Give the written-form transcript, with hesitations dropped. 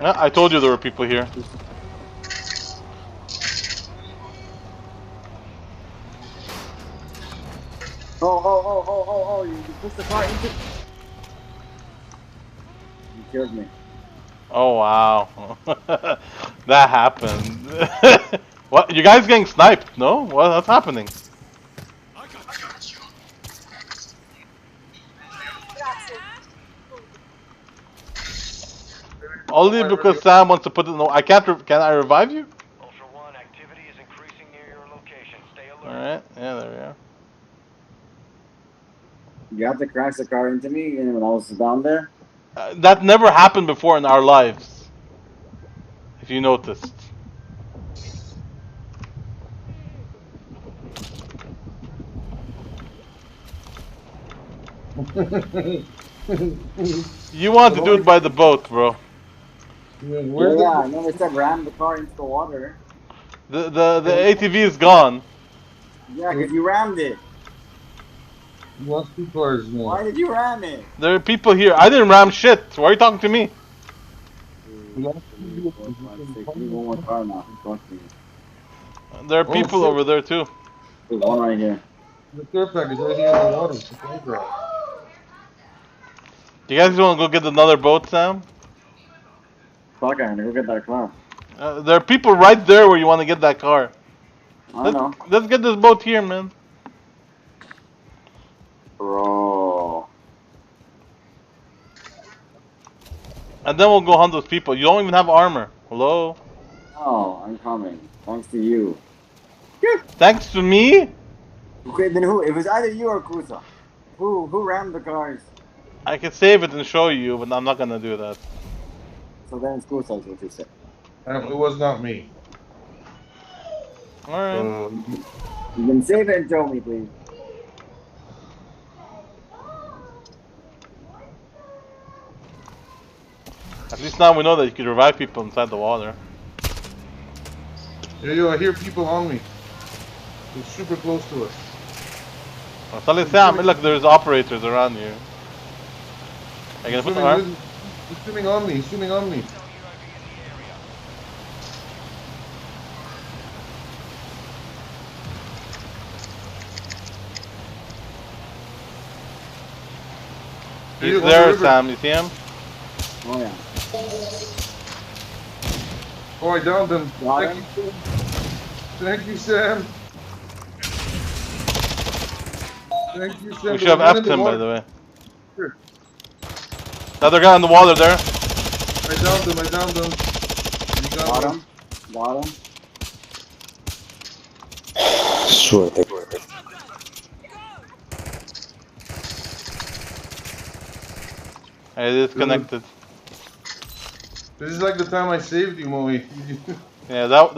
Yeah, I told you there were people here. Oh, you pushed the car into... You killed me. Oh wow, that happened. What? You guys getting sniped? No? What's happening? Only because Sam wants to put it. No, I can't. Can I revive you? Ultra One, activity is increasing near your location. Stay alert. All right. Yeah, there we are. You have to crash the car into me and when I was down there? That never happened before in our lives. If you noticed. You want to do it by the boat, bro. Yeah, I never said ram the car into the water. The ATV is gone. Yeah, because you rammed it. You lost 2 cars, man. Why did you ram it? There are people here. I didn't ram shit. Why are you talking to me? You lost 2 Three, four, vehicles. five, You six. can We need one more car now. Trust me. There are people shit. over there too. There's one right here. The care package right here in the water. It's a playground. You guys want to go get another boat, Sam? Fuck, I'm gonna go get that car. There are people right there where you want to get that car. I know. Let's get this boat here, man. Bro. And then we'll go hunt those people. You don't even have armor. Hello? Oh, I'm coming. Thanks to you. Thanks to me? Okay, then who? It was either you or Kusa. Who rammed the cars? I can save it and show you, but I'm not gonna do that. So then it's Kusa, is what you said. It was not me. Alright. You can save it and show me, please. At least now we know that you can revive people inside the water. Yo, I hear people on me. They're super close to us. Well, Sam, look, there's operators around here. Are you gonna put the arm? He's swimming on me. He's swimming on me. He's there, Sam. You see him? Oh, yeah. Oh, I downed him. Got Thank you. Thank you, Sam. Thank you, Sam. We should have There's one effed in him, by water. the way. Here. The other guy in the water there. I downed him. You Got him. Got him. Sure. I disconnected. This is like the time I saved you, Moe. Yeah, that